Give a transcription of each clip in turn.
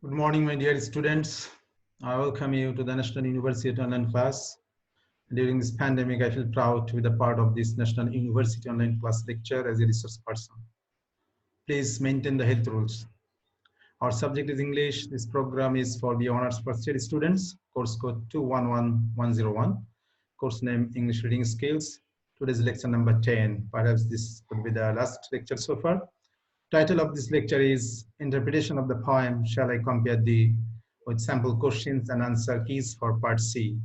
Good morning, my dear students. I welcome you to the National University Online class. During this pandemic, I feel proud to be the part of this National University Online class lecture as a resource person. Please maintain the health rules. Our subject is English. This program is for the honors first year students. Course code 211101. Course name English Reading Skills. Today's lecture number 10. Perhaps this could be the last lecture so far. Title of this lecture is Interpretation of the Poem Shall I Compare Thee with Sample Questions and Answer Keys for Part C.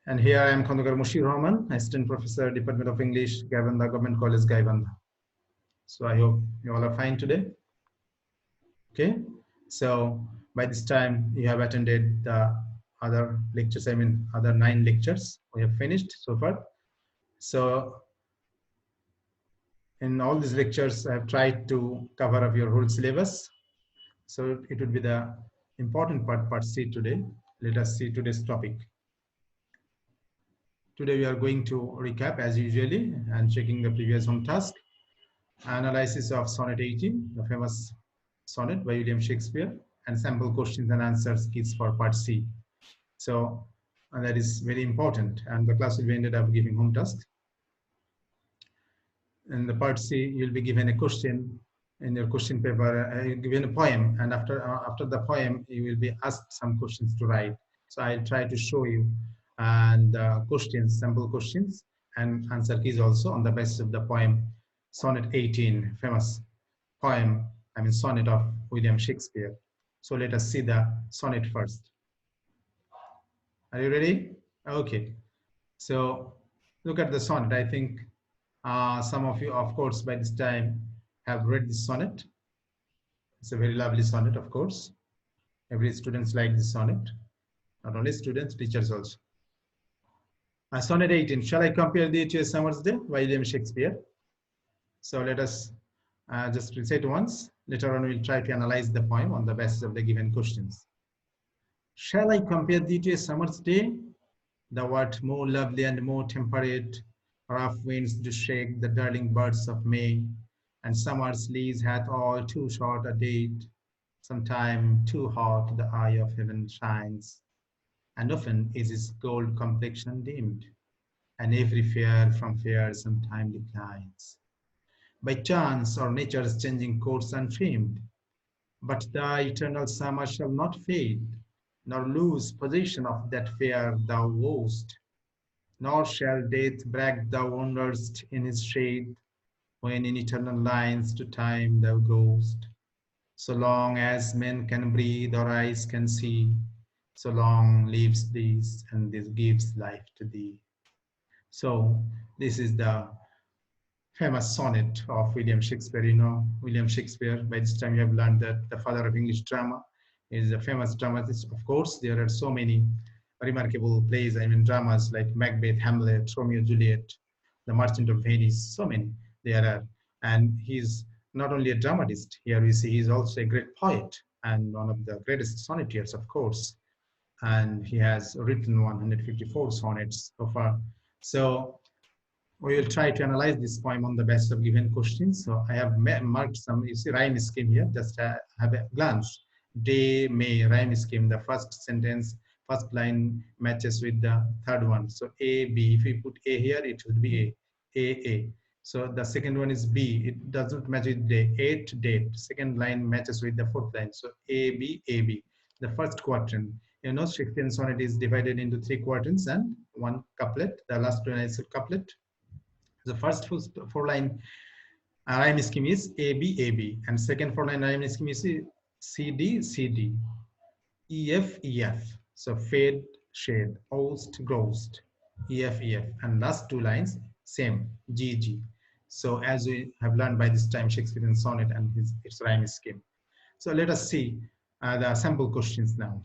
And here I am Khandakar Mushir Rahman, Assistant Professor, Department of English, Gaibandha Government College, Gaibandha. So I hope you all are fine today. Okay, so by this time you have attended the other lectures, other 9 lectures we have finished so far. So in all these lectures, I have tried to cover up your whole syllabus. So it would be the important part C today. Let us see today's topic. Today we are going to recap as usually and checking the previous home task. Analysis of Sonnet 18, the famous sonnet by William Shakespeare, and sample questions and answers keys for part C. So that is very important, and the class will be ended up giving home task. In the part C, you'll be given a question in your question paper, given a poem, and after the poem, you will be asked some questions to write. So I'll try to show you and questions, sample questions, and answer keys also on the basis of the poem Sonnet 18, famous poem, sonnet of William Shakespeare. So let us see the sonnet first. Are you ready? Okay. So look at the sonnet. I think some of you, of course, by this time have read this sonnet. It's a very lovely sonnet, of course. Every students like this sonnet. Not only students, teachers also. Sonnet 18. Shall I compare thee to a summer's day? William Shakespeare. So let us just recite once. Later on, we'll try to analyze the poem on the basis of the given questions. Shall I compare thee to a summer's day? Thou art more lovely and more temperate. Rough winds do shake the darling birds of May, and summer's lease hath all too short a date. Sometime too hot the eye of heaven shines, and often is his gold complexion dimmed, and every fair from fair sometime declines. By chance or nature's changing course unfamed, but thy eternal summer shall not fade, nor lose possession of that fair thou wast. Nor shall death brag thou wanderest in his shade, when in eternal lines to time thou goest. So long as men can breathe or eyes can see, so long lives this, and this gives life to thee. So this is the famous sonnet of William Shakespeare. You know, William Shakespeare, by this time you have learned that the father of English drama is a famous dramatist. Of course, there are so many remarkable plays, dramas like Macbeth, Hamlet, Romeo, Juliet, The Merchant of Venice, so many there are. And he's not only a dramatist, here we see he's also a great poet and one of the greatest sonnetiers, of course. And he has written 154 sonnets so far. So we will try to analyze this poem on the basis of given questions. So I have marked some, you see, rhyme scheme here, just have a glance. Day, May, rhyme scheme, the first sentence, first line matches with the third one. So A, B, if we put A here, it would be A. So the second one is B, it doesn't match with day, 8, date. Second line matches with the fourth line. So A, B, the first quatrain. You know, Shakespearean sonnet is divided into 3 quatrains and 1 couplet. The last one is a couplet. The first 4 line rhyme scheme is A, B, and second 4 line rhyme scheme is C, D, E, F. So fade, shade, oust, ghost, E, F, and last 2 lines same, G. So as we have learned by this time, Shakespearean sonnet and its rhyme scheme. So let us see the sample questions now.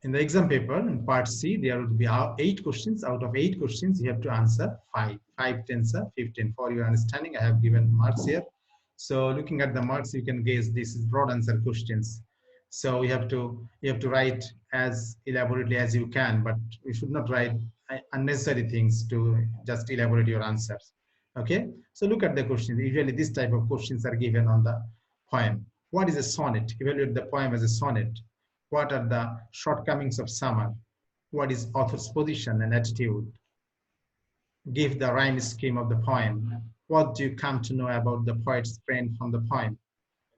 In the exam paper, in part C, there would be 8 questions. Out of 8 questions, you have to answer 5. 5 tens are 15. For your understanding, I have given marks here. So looking at the marks, you can guess this is broad answer questions. So you have to write as elaborately as you can, but you should not write unnecessary things to just elaborate your answers. Okay. So look at the questions. Usually, this type of questions are given on the poem. What is a sonnet? Evaluate the poem as a sonnet. What are the shortcomings of summer? What is author's position and attitude? Give the rhyme scheme of the poem. What do you come to know about the poet's friend from the poem?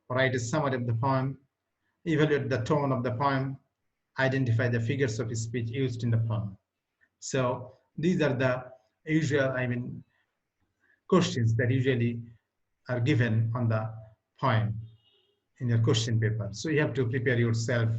Write a summary of the poem. Evaluate the tone of the poem. Identify the figures of speech used in the poem. So these are the usual, questions that usually are given on the poem in your question paper. So you have to prepare yourself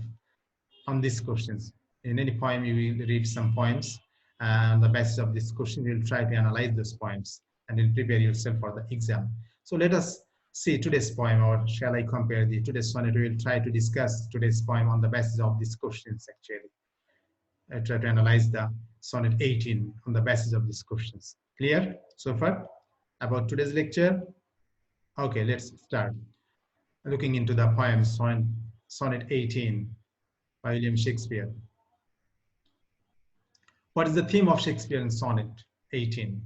on these questions. In any poem, you will read some poems, and on the basis of this question, you will try to analyze those poems and you'll prepare yourself for the exam. So let us see today's poem, or shall I compare the today's sonnet? We will try to discuss today's poem on the basis of these questions actually. I try to analyze the sonnet 18 on the basis of these questions. Clear so far about today's lecture? Okay, let's start looking into the poem Sonnet 18 by William Shakespeare. What is the theme of Shakespeare in Sonnet 18?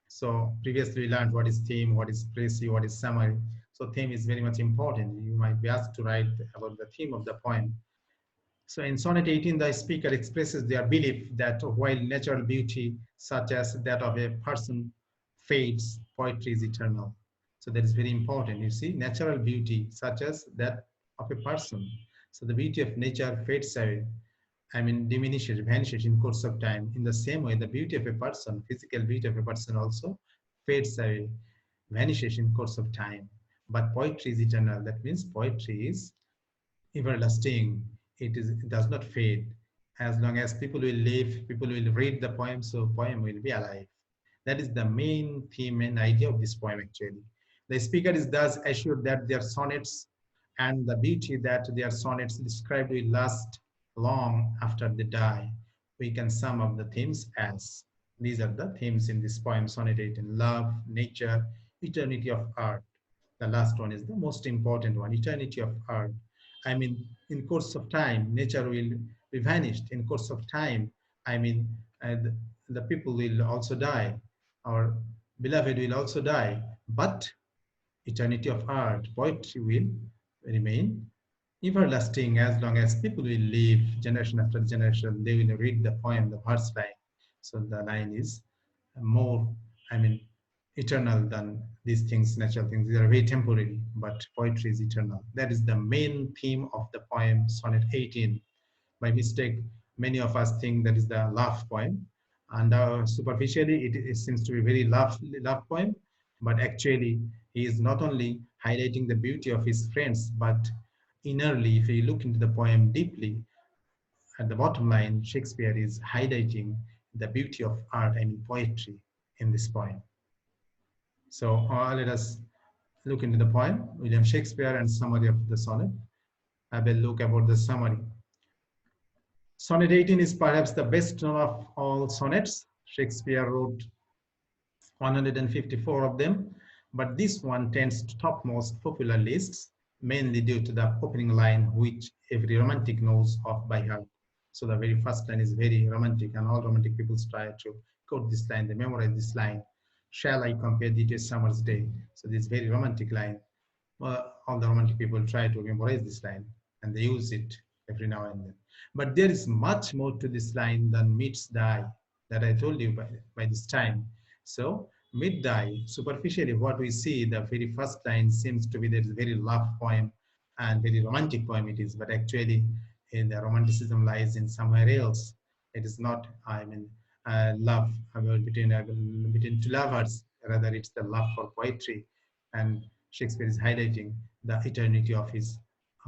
So previously we learned what is theme, what is précis, what is summary. So theme is very much important. You might be asked to write about the theme of the poem. So in Sonnet 18, the speaker expresses their belief that while natural beauty, such as that of a person, fades, poetry is eternal. So that is very important. You see, natural beauty, such as that of a person. So the beauty of nature fades away. Diminishes, vanishes in course of time. In the same way, the beauty of a person, physical beauty of a person also fades away, vanishes in course of time. But poetry is eternal. That means poetry is everlasting. It does not fade. As long as people will live, people will read the poem, so poem will be alive. That is the main theme and idea of this poem actually. The speaker is thus assured that their sonnets and the beauty that their sonnets described will last long after they die. We can sum up the themes as, these are the themes in this poem, Sonnet 18: love, nature, eternity of art. The last one is the most important one, eternity of art. In course of time, nature will be vanished. In course of time, the people will also die. Our beloved will also die. But eternity of art, poetry will remain everlasting as long as people will live, generation after generation. They will read the poem, the verse line. So the line is more, eternal than these things, natural things. These are very temporary, but poetry is eternal. That is the main theme of the poem, Sonnet 18. By mistake, many of us think that is the love poem, and superficially, it seems to be very love poem, but actually, he is not only highlighting the beauty of his friends, but innerly, if you look into the poem deeply, at the bottom line, Shakespeare is highlighting the beauty of art, poetry in this poem. So let us look into the poem, William Shakespeare, and summary of the sonnet. I will look about the summary. Sonnet 18 is perhaps the best known of all sonnets. Shakespeare wrote 154 of them, but this one tends to topmost popular lists, mainly due to the opening line, which every romantic knows of by heart. So the very first line is very romantic, and all romantic people try to quote this line, they memorize this line. Shall I compare thee to a summer's day? So this very romantic line. Well, all the romantic people try to memorize this line, and they use it every now and then. But there is much more to this line than meets the eye that I told you by this time. So meet the eye, superficially what we see, the very first line seems to be that it's a very love poem and very romantic poem it is, but actually in the romanticism lies in somewhere else. It is not, love between two lovers, rather it's the love for poetry, and Shakespeare is highlighting the eternity of his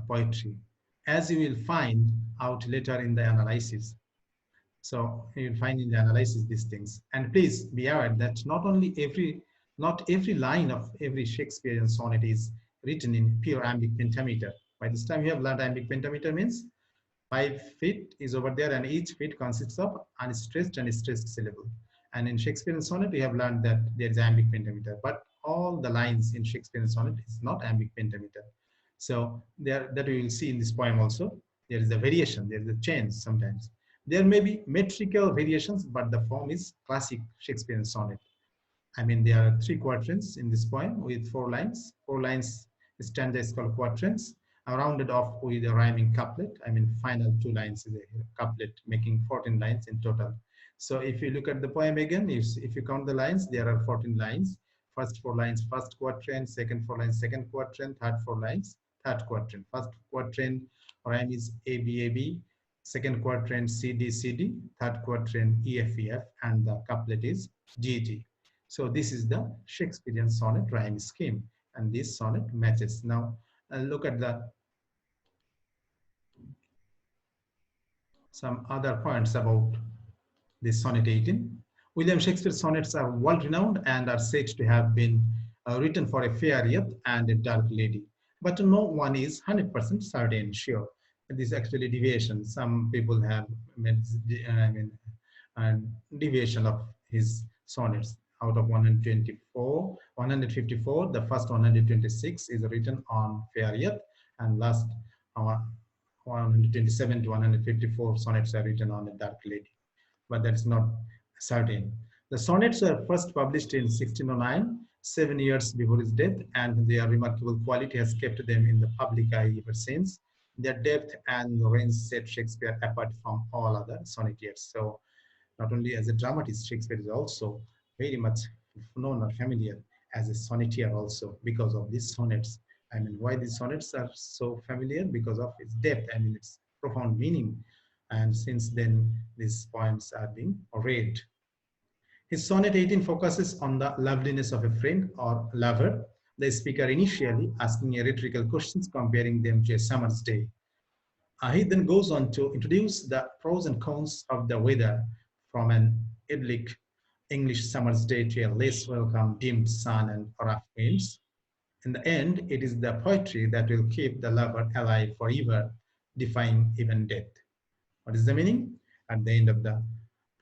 poetry, as you will find out later in the analysis. So you will find in the analysis these things. And please be aware that not every line of every Shakespearean sonnet is written in pure iambic pentameter. By this time you have learned iambic pentameter means 5 feet is over there, and each feet consists of unstressed and stressed syllable. And in Shakespearean sonnet, we have learned that there is iambic pentameter, but all the lines in Shakespearean sonnet is not iambic pentameter. So there, that we will see in this poem also, there is a variation, there is a change sometimes. There may be metrical variations, but the form is classic Shakespearean sonnet. There are 3 quatrains in this poem with 4 lines. 4 lines stanza is called quatrains. rounded off with a rhyming couplet. I mean, final two lines is a couplet, making 14 lines in total. So if you look at the poem again, if you count the lines, there are 14 lines. First four lines, first quatrain, second four lines, second quatrain, third four lines, third quatrain. First quatrain rhyme is A, B, A, B. Second quatrain, C, D, C, D. Third quatrain, E, F, E, F. And the couplet is G, G. So this is the Shakespearean sonnet rhyme scheme. And this sonnet matches. Now, look at the some other points about this sonnet 18. William Shakespeare's sonnets are world-renowned and are said to have been written for a fair youth and a dark lady. But no one is 100% certain, sure. This is actually deviation. Some people have made, deviation of his sonnets. Out of 154, the first 126 is written on fair youth, and last 127 to 154 sonnets are written on a dark lady. But that's not certain. The sonnets were first published in 1609, 7 years before his death, and their remarkable quality has kept them in the public eye ever since. Their depth and range set Shakespeare apart from all other sonnetiers. So not only as a dramatist, Shakespeare is also very much known or familiar as a sonnetier also because of these sonnets. I mean, why these sonnets are so familiar? Because of its depth, I mean, its profound meaning. And since then, these poems are being read. His sonnet 18 focuses on the loveliness of a friend or lover, the speaker initially asking a rhetorical questions comparing them to a summer's day. He then goes on to introduce the pros and cons of the weather, from an idyllic English summer's day to a less welcome dimmed sun and rough winds. In the end, it is the poetry that will keep the lover alive forever, defying even death. What is the meaning? At the end of the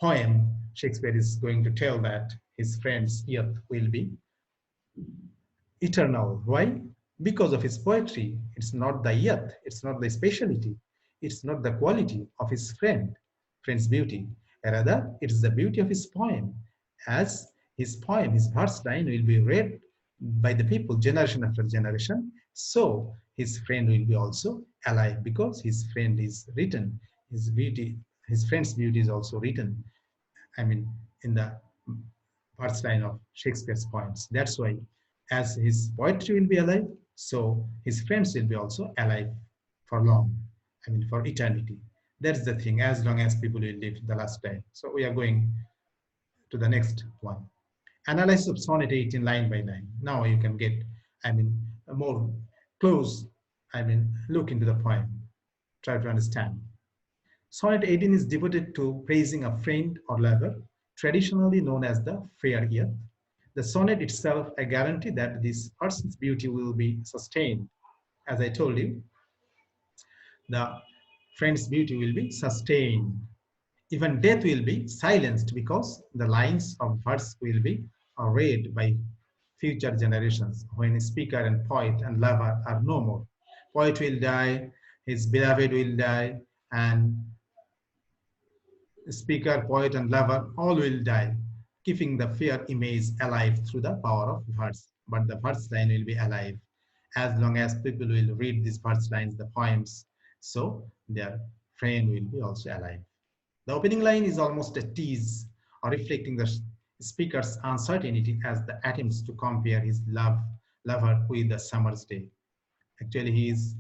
poem, Shakespeare is going to tell that his friend's youth will be eternal. Why? Because of his poetry. It's not the youth, it's not the speciality, it's not the quality of his friend's beauty. Rather, it's the beauty of his poem. As his poem, his verse line will be read by the people generation after generation, so his friend will be also alive because his friend is written. His beauty, his friend's beauty is also written. I mean, in the first line of Shakespeare's poems. That's why, as his poetry will be alive, so his friends will be also alive for long. I mean, for eternity. That's the thing, as long as people will live the last time. So we are going to the next one. Analysis of sonnet 18 line by line. Now you can get, I mean, a more close, I mean, look into the poem. Try to understand. Sonnet 18 is devoted to praising a friend or lover, traditionally known as the fair youth. The sonnet itself a guarantee that this person's beauty will be sustained. As I told you, the friend's beauty will be sustained. Even death will be silenced because the lines of verse will be read by future generations when speaker and poet and lover are no more. Poet will die, his beloved will die, and speaker, poet, and lover all will die, keeping the fair image alive through the power of verse. But the verse line will be alive as long as people will read these verse lines, the poems, so their friend will be also alive. The opening line is almost a tease, or reflecting the speaker's uncertainty as the attempts to compare his lover with the summer's day. Actually, he is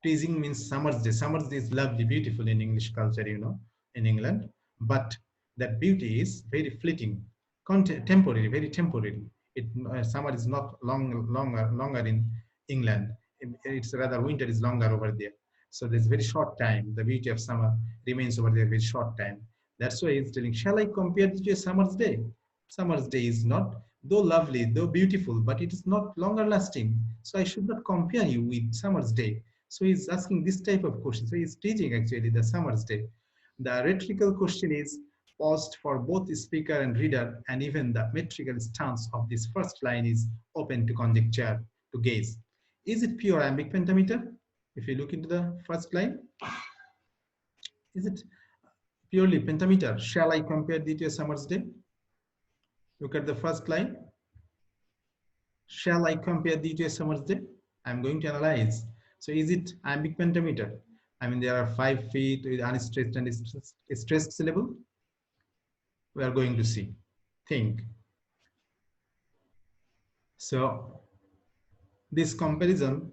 teasing means summer's day. Summer's day is lovely, beautiful in English culture, you know, in England. But that beauty is very fleeting, temporary, very temporary. Summer is not longer in England. It's rather winter is longer over there. So there's very short time. The beauty of summer remains over there very short time. That's why he's telling, shall I compare this to a summer's day? Summer's day is not, though lovely, though beautiful, but it is not longer lasting. So I should not compare you with summer's day. So he's asking this type of question. So he's teaching actually the summer's day. The rhetorical question is paused for both the speaker and reader, and even the metrical stance of this first line is open to conjecture, to gaze. Is it pure iambic pentameter? If you look into the first line, is it purely pentameter? Shall I compare thee to a summer's day? Look at the first line. Shall I compare thee to a summer's day? I'm going to analyze So is it iambic pentameter? I mean, there are 5 feet with unstressed and stressed syllable. We are going to see. Think. So this comparison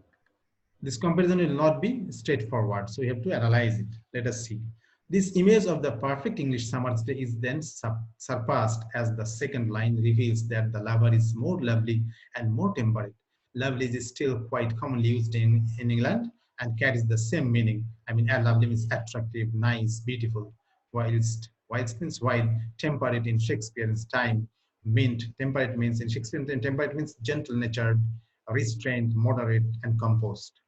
will not be straightforward. So we have to analyze it. Let us see. This image of the perfect English summer's day is then surpassed as the second line reveals that the lover is more lovely and more temperate. Lovely is still quite commonly used in England and carries the same meaning. I mean, lovely means attractive, nice, beautiful, while temperate in Shakespeare's time temperate means in Shakespeare's time, temperate means gentle-natured, restrained, moderate, and composed.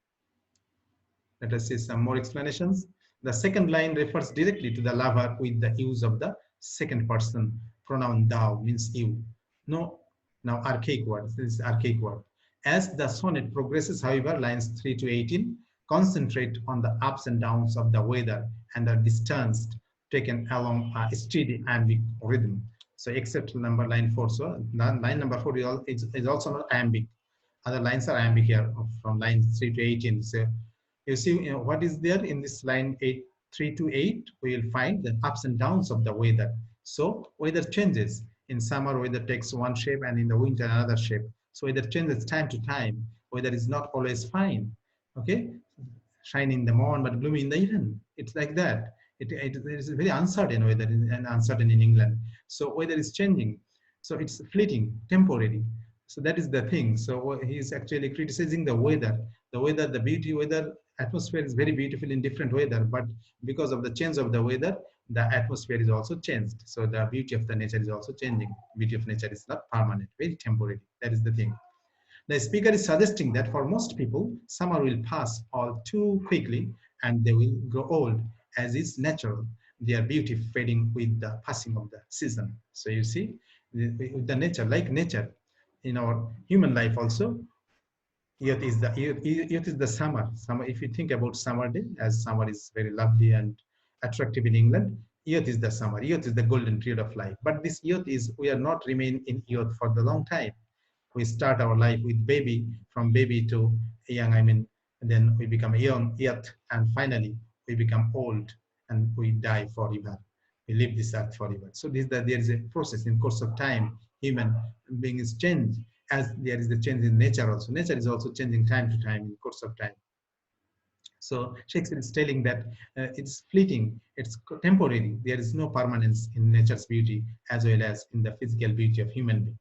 Let us see some more explanations. The second line refers directly to the lover with the use of the second person pronoun thou means you. No, now archaic word. This is archaic word. As the sonnet progresses, however, lines 3 to 18 concentrate on the ups and downs of the weather and are distanced, taken along a steady iambic rhythm. So except line 4. So line number 4 is also not iambic. Other lines are iambic here from lines 3 to 18. So you see, what is there in this line 3 to 8? We will find the ups and downs of the weather. So weather changes. In summer, weather takes one shape, and in the winter, another shape. So weather changes time to time. Weather is not always fine. Okay, shine in the morning, but gloomy in the evening. It's like that. It is very uncertain weather and uncertain in England. So weather is changing. So it's fleeting, temporary. So that is the thing. So he's actually criticizing the weather. The beauty weather, atmosphere is very beautiful in different weather, but because of the change of the weather, the atmosphere is also changed. So the beauty of the nature is also changing. Beauty of nature is not permanent, very temporary. That is the thing. The speaker is suggesting that for most people, summer will pass all too quickly and they will grow old, as is natural, their beauty fading with the passing of the season. So you see, the nature, like nature, in our human life also, youth is the summer. Summer, if you think about summer day, as summer is very lovely and attractive in England, youth is the summer. Youth is the golden period of life. But this youth is, we are not remain in youth for the long time. We start our life with baby, from baby to young, I mean, and then we become young, youth, and finally we become old and we die forever. We leave this earth forever. So there is a process in course of time. Human beings change as there is the change in nature also. Nature is also changing time to time in course of time. So Shakespeare is telling that it's fleeting, it's temporary. There is no permanence in nature's beauty as well as in the physical beauty of human being.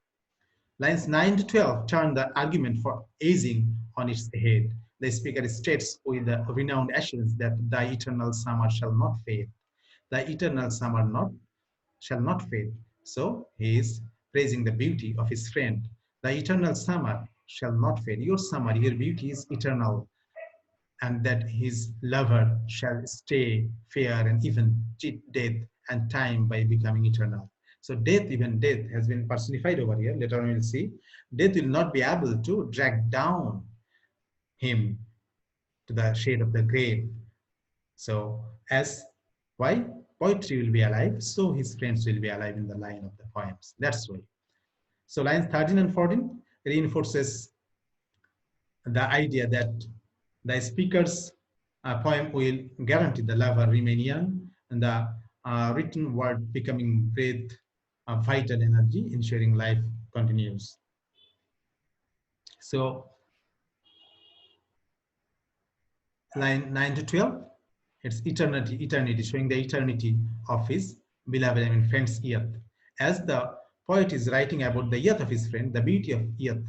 Lines 9 to 12 turn the argument for aging on its head. The speaker states with a renowned assurance that the eternal summer shall not fade. The eternal summer shall not fade. So he is praising the beauty of his friend. The eternal summer shall not fade. Your summer, your beauty is eternal, and that his lover shall stay fair and even cheat death and time by becoming eternal. So death, even death, has been personified over here. Later on we'll see. Death will not be able to drag down him to the shade of the grave. So as why? Poetry will be alive, so his friends will be alive in the line of the poems. That's why. So lines 13 and 14 reinforces the idea that the speaker's poem will guarantee the lover remain young and the written word becoming breath of vital energy, ensuring life continues. So line 9 to 12, it's eternity, showing the eternity of his beloved, I mean, friend's youth. As the poet is writing about the youth of his friend, the beauty of youth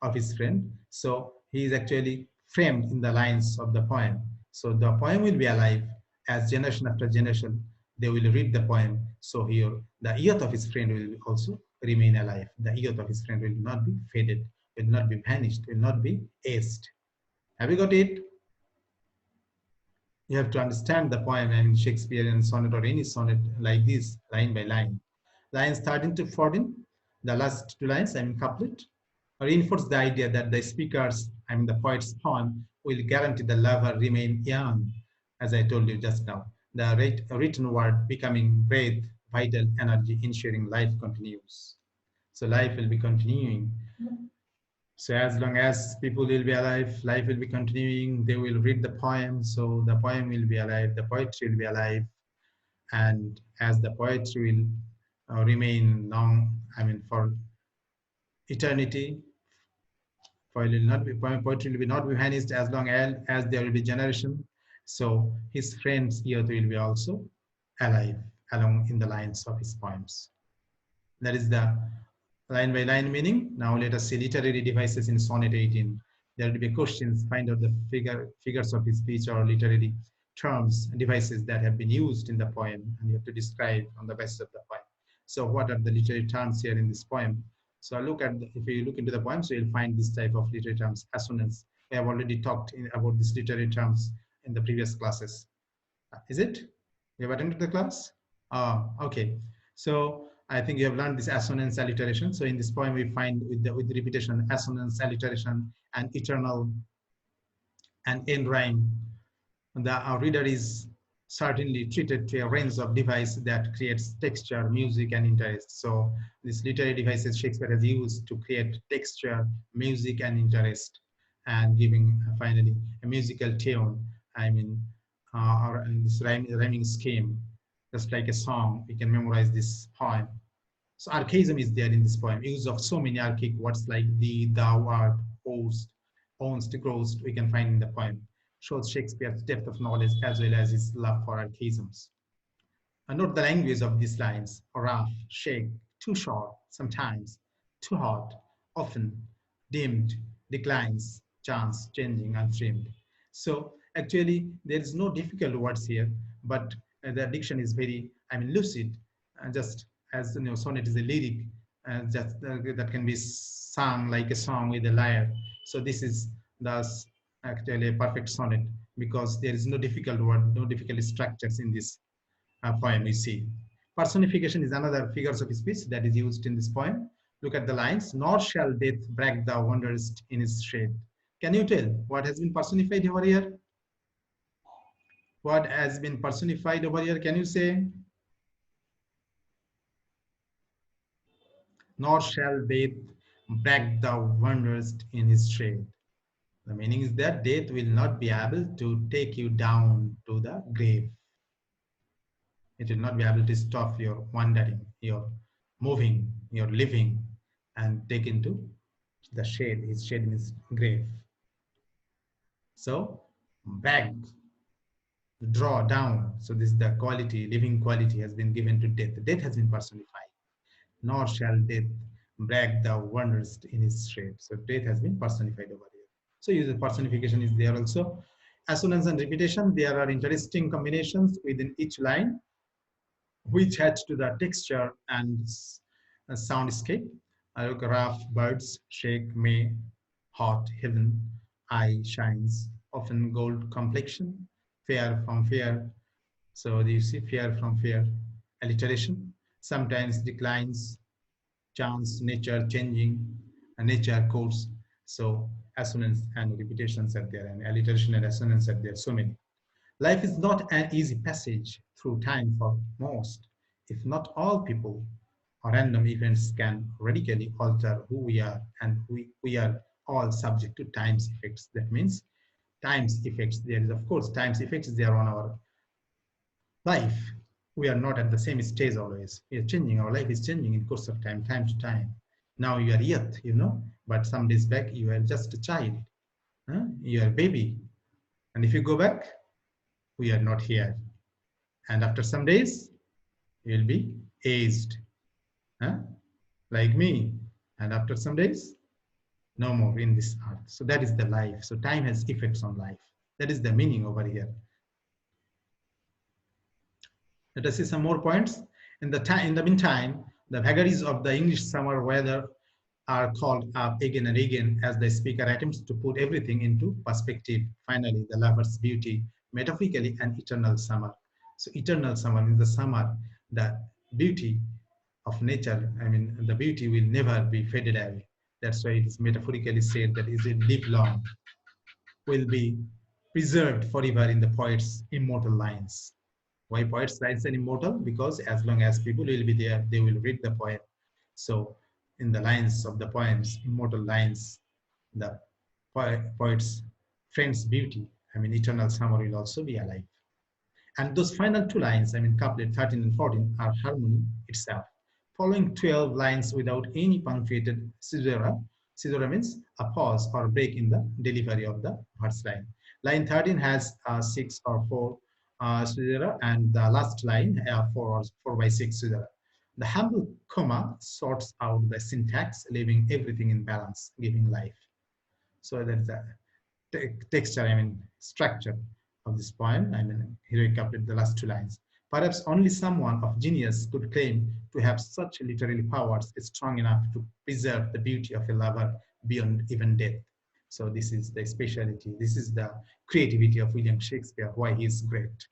of his friend, so he is actually framed in the lines of the poem. So the poem will be alive as generation after generation, they will read the poem. So here, the youth of his friend will also remain alive. The youth of his friend will not be faded, will not be vanished, will not be aced. Have you got it? You have to understand the poem and Shakespearean sonnet or any sonnet like this, line by line. Lines 13 to 14, the last two lines, I mean couplet, reinforce the idea that the speaker's, I mean the poet's poem will guarantee the lover remain young, as I told you just now. The written word becoming breath, vital energy, ensuring life continues. So life will be continuing. So as long as people will be alive, life will be continuing. They will read the poem, so the poem will be alive, the poetry will be alive, and as the poetry will remain long, I mean for eternity, poetry will be not be vanished as long as there will be generation. So his friends here will be also alive along in the lines of his poems. That is the line by line meaning. Now let us see literary devices in sonnet 18. There will be questions, find out the figures of speech or literary terms, devices that have been used in the poem, and you have to describe on the basis of the poem. So what are the literary terms here in this poem? So if you look into the poem, so you'll find this type of literary terms, assonance. We have already talked about these literary terms in the previous classes. Is it? You have attended the class? Okay. So I think you have learned this assonance alliteration. So in this poem, we find with repetition, assonance, alliteration, and eternal and end rhyme. The reader is certainly treated to a range of device that creates texture, music, and interest. So these literary devices Shakespeare has used to create texture, music, and interest, and giving finally a musical tune. I mean, or this rhyming scheme, just like a song, we can memorize this poem. So archaism is there in this poem. Use of so many archaic words like thee, thou, art, host, ownst, grost, we can find in the poem. Shows Shakespeare's depth of knowledge as well as his love for archaisms. And note the language of these lines: rough, shake, too short, sometimes, too hot, often, dimmed, declines, chance, changing, untrimmed. So actually, there is no difficult words here, but the diction is very, lucid, just as sonnet is a lyric, that can be sung like a song with a lyre. So this is thus actually a perfect sonnet because there is no difficult word, no difficult structures in this poem we see. Personification is another figures of speech that is used in this poem. Look at the lines. Nor shall death break the wonders in his shade. Can you tell what has been personified over here? What has been personified over here? Can you say? Nor shall death break the wonders in his shade. The meaning is that death will not be able to take you down to the grave. It will not be able to stop your wandering, your moving, your living, and take into the shade. His shade means grave. So back, draw down. So this is the quality, living quality has been given to death. Death has been personified. Nor shall death break the wonders in his shade. So death has been personified over here. So use of personification is there also. Assonance and repetition, there are interesting combinations within each line, which adds to the texture and soundscape. Rough, birds, shake, may, hot, heaven, eye, shines, often gold complexion, fair from fair. So you see fair from fair, alliteration, sometimes declines, chance, nature, changing, nature, course. So assonance and repetitions are there, and alliteration and assonance are there, so many. Life is not an easy passage through time for most, if not all people, or random events can radically alter who we are, and we are all subject to time's effects. That means time's effects. There is, of course, time's effects there on our life. We are not at the same stage always. We are changing. Our life is changing in course of time to time. Now you are youth, but some days back you are just a child. You are a baby. And if you go back, we are not here. And after some days, you will be aged, like me. And after some days, no more in this earth. So that is the life. So time has effects on life. That is the meaning over here. Let us see some more points. In the meantime, the vagaries of the English summer weather are called up again and again as the speaker attempts to put everything into perspective. Finally, the lover's beauty, metaphorically an eternal summer. So eternal summer means the summer, the beauty of nature. The beauty will never be faded away. That's why it is metaphorically said that it will live long, will be preserved forever in the poet's immortal lines. Why poets lines are immortal? Because as long as people will be there, they will read the poem. So in the lines of the poems, immortal lines the poet's friend's beauty, eternal summer will also be alive. And those final two lines, couplet 13 and 14, are harmony itself. Following 12 lines without any punctuated caesura, caesura means a pause or break in the delivery of the verse line. Line 13 has 6 or 4 caesura, and the last line 4 by 6 caesura. The humble comma sorts out the syntax, leaving everything in balance, giving life. So that's the texture, structure of this poem. Heroic couplet, the last two lines. Perhaps only someone of genius could claim to have such literary powers strong enough to preserve the beauty of a lover beyond even death. So this is the speciality. This is the creativity of William Shakespeare, why he is great.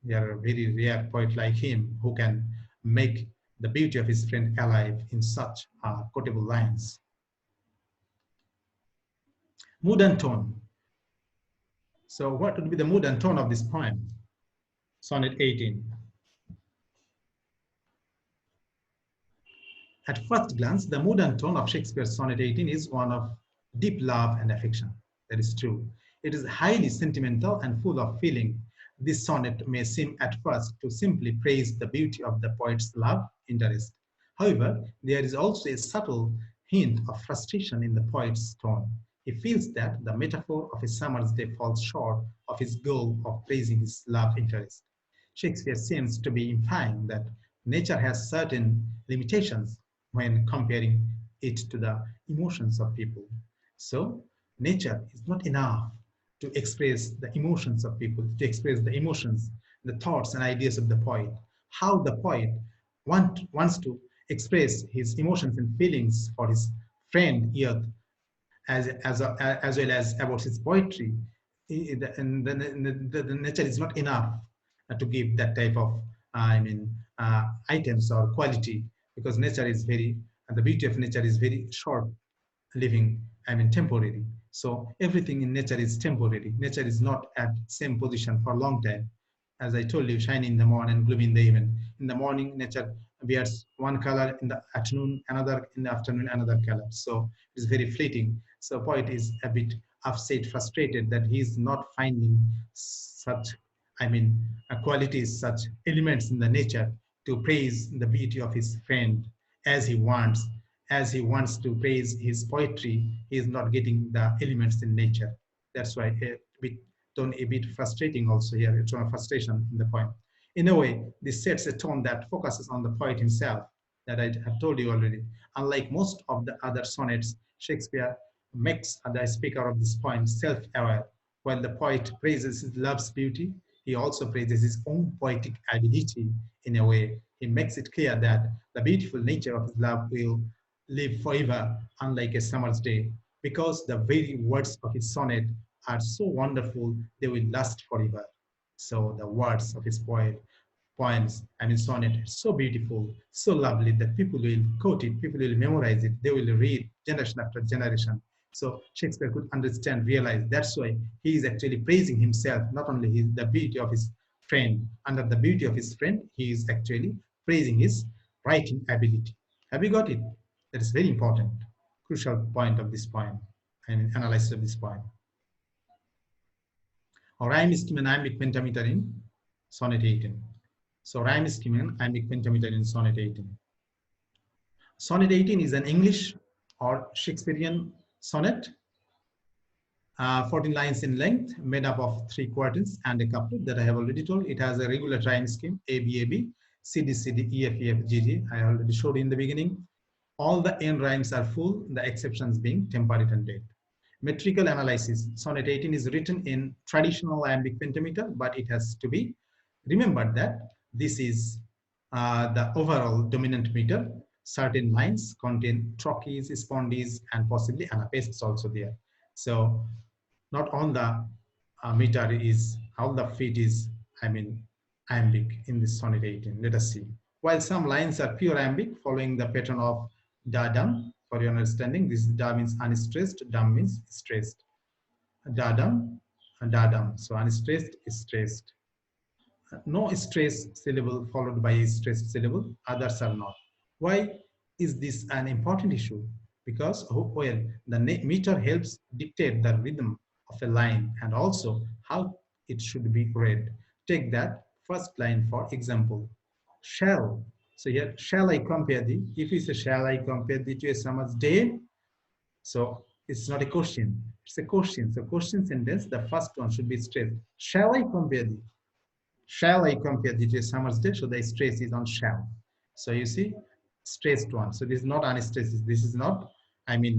There are very rare poet like him who can make the beauty of his friend alive in such quotable lines. Mood and tone. So what would be the mood and tone of this poem? Sonnet 18. At first glance, the mood and tone of Shakespeare's Sonnet 18 is one of deep love and affection. That is true. It is highly sentimental and full of feeling. This sonnet may seem at first to simply praise the beauty of the poet's love interest. However, there is also a subtle hint of frustration in the poet's tone. He feels that the metaphor of a summer's day falls short of his goal of praising his love interest. Shakespeare seems to be implying that nature has certain limitations when comparing it to the emotions of people. So, nature is not enough to express the emotions of people, to express the emotions, the thoughts and ideas of the poet. How the poet wants to express his emotions and feelings for his friend Earth, as well as about his poetry. The nature is not enough to give that type of items or quality, because nature is very, the beauty of nature is very short living, temporary. So everything in nature is temporary. Nature is not at same position for a long time. As I told you, shiny in the morning and gloomy in the evening. In the morning, nature wears one color, in the afternoon another, in the afternoon another color. So it's very fleeting. So poet is a bit upset, frustrated that he is not finding such, qualities, such elements in the nature to praise the beauty of his friend as he wants. As he wants to praise his poetry, he is not getting the elements in nature. That's why a bit frustrating also here. It's a frustration in the poem. In a way, this sets a tone that focuses on the poet himself, that I have told you already. Unlike most of the other sonnets, Shakespeare makes the speaker of this poem self-aware. While the poet praises his love's beauty, he also praises his own poetic ability. In a way, he makes it clear that the beautiful nature of his love will live forever, unlike a summer's day, because the very words of his sonnet are so wonderful, they will last forever. So the words of his poems and his sonnet are so beautiful, so lovely that people will quote it, people will memorize it, they will read generation after generation. So Shakespeare could understand, realize that's why he is actually praising himself, not only the beauty of his friend. Under the beauty of his friend, he is actually praising his writing ability. Have you got it? That is very important, crucial point of this poem and analysis of this poem. Or rhyme scheme and iambic pentameter in Sonnet 18. So rhyme scheme and iambic pentameter in Sonnet 18. Sonnet 18 is an English or Shakespearean sonnet, 14 lines in length, made up of 3 quatrains and a couplet that I have already told. It has a regular rhyme scheme, A, B, A, B, C, D, C, D, E, F, E, F, G, G. I already showed in the beginning. All the end rhymes are full, the exceptions being temperate and dead. Metrical analysis. Sonnet 18 is written in traditional iambic pentameter, but it has to be remembered that this is the overall dominant meter. Certain lines contain trochees, spondees, and possibly anapesks also there. So not all the meter is, all the feet is, iambic in this Sonnet 18. Let us see. While some lines are pure iambic, following the pattern of da dum, for your understanding, this da means unstressed, dum means stressed. Da dum, da dum. So unstressed is stressed. No stress syllable followed by a stressed syllable, others are not. Why is this an important issue? because well, the meter helps dictate the rhythm of a line and also how it should be read. Take that first line for example. Shall. So here, shall I compare thee? If we say, shall I compare thee to a summer's day? So it's not a question, it's a question. So question sentence, the first one should be stressed. Shall I compare thee? Shall I compare thee to a summer's day? So the stress is on shall. So you see, stressed one. So this is not unstressed. This is not, I mean,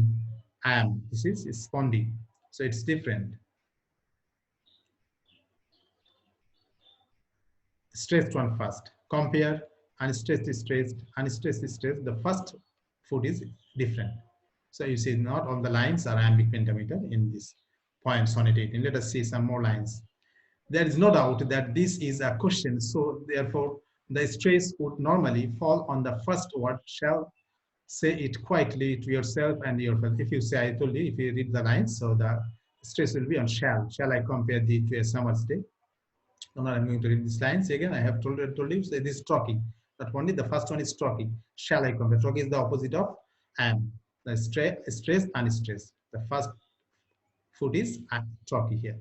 am. This is spondy. So it's different. Stressed one first. Compare, unstressed is stressed, unstressed is stressed. The first foot is different. So you see, not all the lines are iambic pentameter in this poem sonnet 18. Let us see some more lines. There is no doubt that this is a question, so therefore the stress would normally fall on the first word. Shall. Say it quietly to yourself and your friends. If you say, I told you, if you read the lines, so the stress will be on shall. Shall I compare thee to a summer's day? No, I'm going to read these lines again. I have told you, so this is talking. But only the first one is talking. Shall I compare? Talking is the opposite of am. The stress and stress. The first foot is talking here.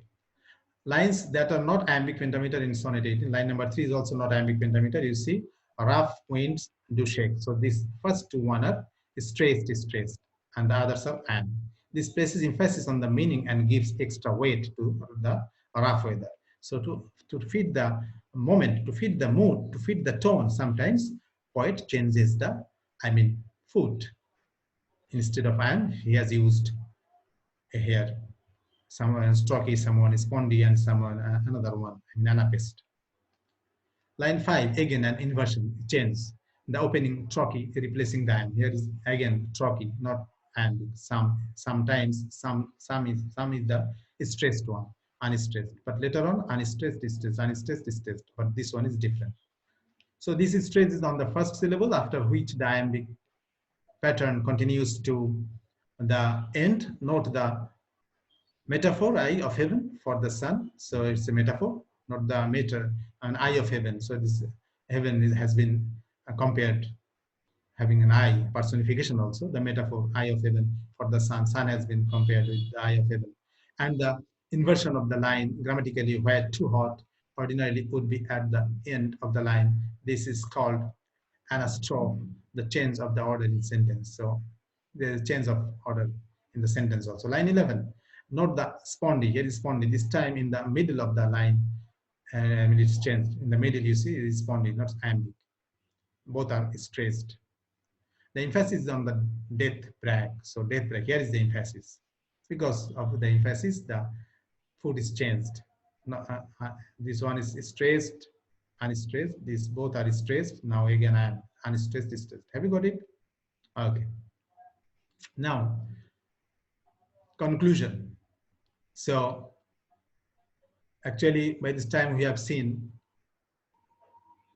Lines that are not iambic pentameter in sonnet 18. Line number 3 is also not iambic pentameter. You see, rough winds do shake. So these first two one are stressed, and the others are am. This places emphasis on the meaning and gives extra weight to the rough weather. So to fit the moment, to fit the mood, to fit the tone, sometimes poet changes the, foot. Instead of am, he has used a here. Someone is stocky, someone is spondy, and someone another one, anapest. Line 5, again an inversion, change. The opening trochee replacing the am. Here is again trochee, not and. Sometimes some is the stressed one, unstressed. But later on, unstressed is stressed, unstressed is stressed. But this one is different. So this is stress is on the first syllable, after which the iambic pattern continues to the end. Note the metaphor, eye of heaven for the sun. So it's a metaphor, not the meter, an eye of heaven. So this heaven has been compared, having an eye, personification also. The metaphor, eye of heaven for the sun. Sun has been compared with the eye of heaven. And the inversion of the line, grammatically, where too hot ordinarily would be at the end of the line. This is called anastrophe, the change of the order in sentence. So there is change of order in the sentence also. Line 11. Note the spondy. Here is spondy. This time in the middle of the line, it's changed. In the middle, you see, it is spondy, not iambic. Both are stressed. The emphasis is on the death brag. So death brag. Here is the emphasis. Because of the emphasis, the food is changed. No, this one is stressed, unstressed. These both are stressed. Now again, I am unstressed, stressed. Have you got it? Okay. Now, conclusion. So actually, by this time we have seen,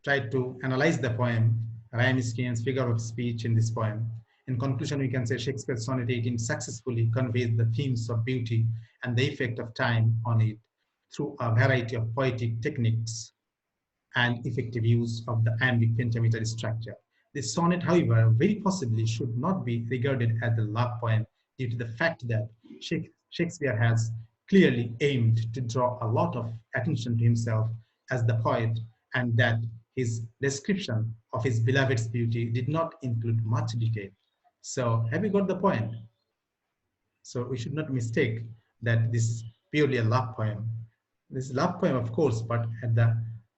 tried to analyze the poem, rhyme schemes, figure of speech in this poem. In conclusion, we can say Shakespeare's Sonnet 18 successfully conveys the themes of beauty and the effect of time on it through a variety of poetic techniques and effective use of the iambic pentameter structure. This sonnet, however, very possibly should not be regarded as a love poem due to the fact that Shakespeare has clearly aimed to draw a lot of attention to himself as the poet, and that his description of his beloved's beauty did not include much detail. So have you got the point? So we should not mistake that this is purely a love poem. This is love poem, of course, but at the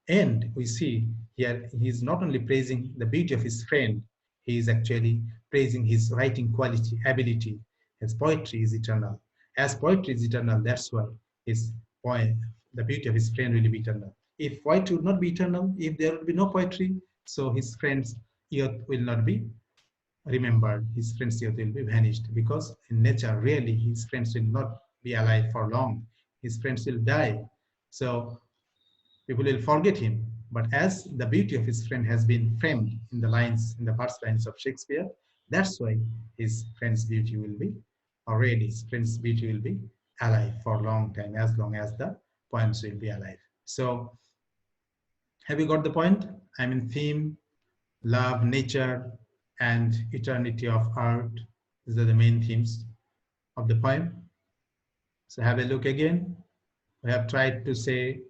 end, we see here he is not only praising the beauty of his friend, he is actually praising his writing quality, ability. His poetry is eternal. As poetry is eternal, that's why his poem, the beauty of his friend will be eternal. If poetry would not be eternal, if there would be no poetry, so his friend's youth will not be remembered, his friend's youth will be vanished, because in nature, really, his friends will not be alive for long. His friends will die. So people will forget him. But as the beauty of his friend has been framed in the lines, in the first lines of Shakespeare, that's why his friend's beauty will be, already his friend's beauty will be alive for a long time, as long as the poems will be alive. So have you got the point? Theme, love, nature, and eternity of art. These are the main themes of the poem. So have a look again. We have tried to say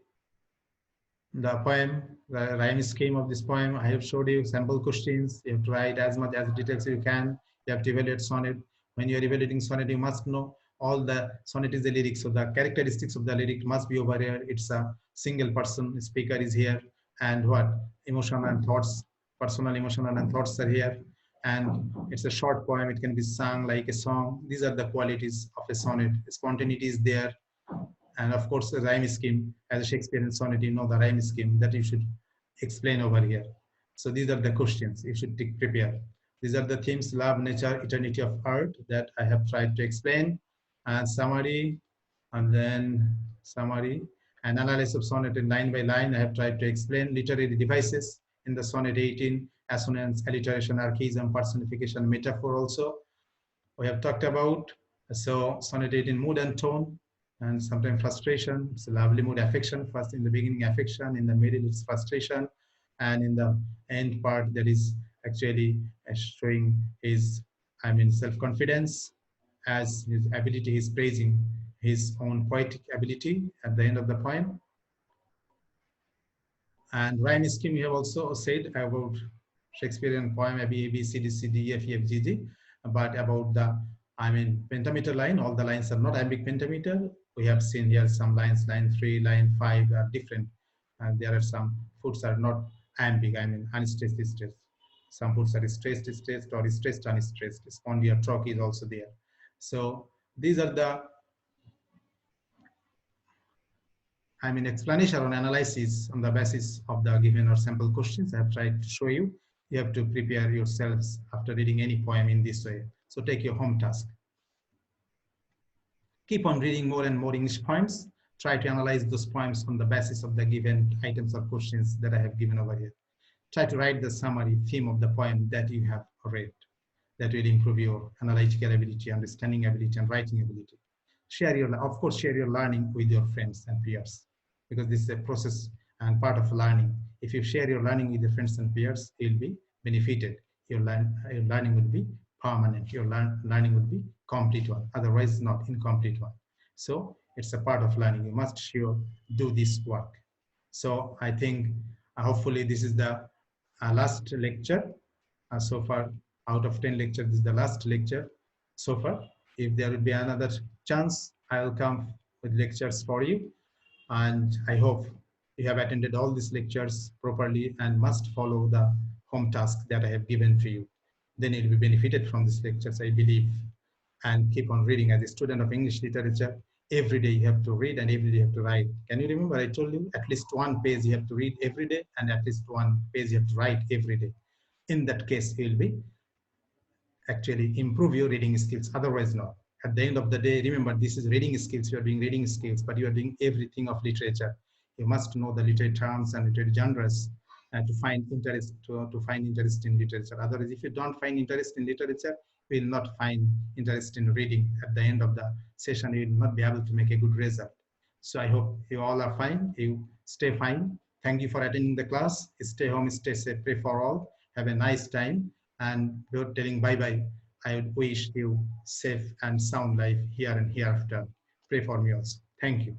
the poem, the rhyme scheme of this poem. I have showed you sample questions. You have to write as much as details you can. You have to evaluate sonnet. When you are evaluating sonnet, you must know all the sonnet is the lyrics. So the characteristics of the lyric must be over here. It's a single person, speaker is here, and what? Emotional and thoughts, personal, emotional and thoughts are here. And it's a short poem. It can be sung like a song. These are the qualities of a sonnet. Spontaneity is there, and of course the rhyme scheme. As a Shakespearean sonnet, you know the rhyme scheme that you should explain over here. So these are the questions you should prepare. These are the themes: love, nature, eternity of art, that I have tried to explain, and summary, and then summary and analysis of sonnet in line by line. I have tried to explain literary devices in the sonnet 18: assonance, alliteration, archaism, personification, metaphor. Also we have talked about. So sonnet 18, mood and tone, and sometimes frustration. It's a lovely mood, affection. First in the beginning, affection; in the middle, it's frustration; and in the end part, that is actually showing his, I mean, self-confidence, as his ability. He's praising his own poetic ability at the end of the poem. And rhyme scheme, we have also said about Shakespearean poem, A, B, C, D, C, D, F, E, F, G, G. But about the, I mean, pentameter line, all the lines are not iambic pentameter. We have seen here some lines, line 3, line 5 are different. And there are some foots are not iambic, I mean, unstressed, stressed. Some foots are stressed, stressed, or stressed, unstressed. Spondia troch is also there. So these are the, I mean, explanation or analysis on the basis of the given or sample questions I have tried to show you. You have to prepare yourselves after reading any poem in this way. So take your home task. Keep on reading more and more English poems. Try to analyze those poems on the basis of the given items or questions that I have given over here. Try to write the summary theme of the poem that you have read. That will improve your analytical ability, understanding ability, and writing ability. Share your, of course, share your learning with your friends and peers, because this is a process and part of learning. If you share your learning with your friends and peers, you'll be benefited. Your learning will be permanent. Your learning will be complete one. Otherwise, not incomplete one. So it's a part of learning. You must sure do this work. So I think hopefully this is the last lecture so far. Out of 10 lectures, this is the last lecture so far. If there will be another chance, I will come with lectures for you. And I hope you have attended all these lectures properly and must follow the home task that I have given to you. Then you'll be benefited from these lectures, I believe. And keep on reading. As a student of English literature, every day you have to read and every day you have to write. Can you remember I told you at least one page you have to read every day and at least one page you have to write every day. In that case, you'll be actually improve your reading skills, otherwise not. At the end of the day, remember, this is reading skills. You are doing reading skills, but you are doing everything of literature. You must know the literary terms and literary genres to find interest to find interest in literature. Otherwise, if you don't find interest in literature, you will not find interest in reading. At the end of the session, you will not be able to make a good result. So I hope you all are fine. You stay fine. Thank you for attending the class. Stay home, stay safe, pray for all. Have a nice time. And before telling bye-bye, I would wish you safe and sound life here and hereafter. Pray for me also. Thank you.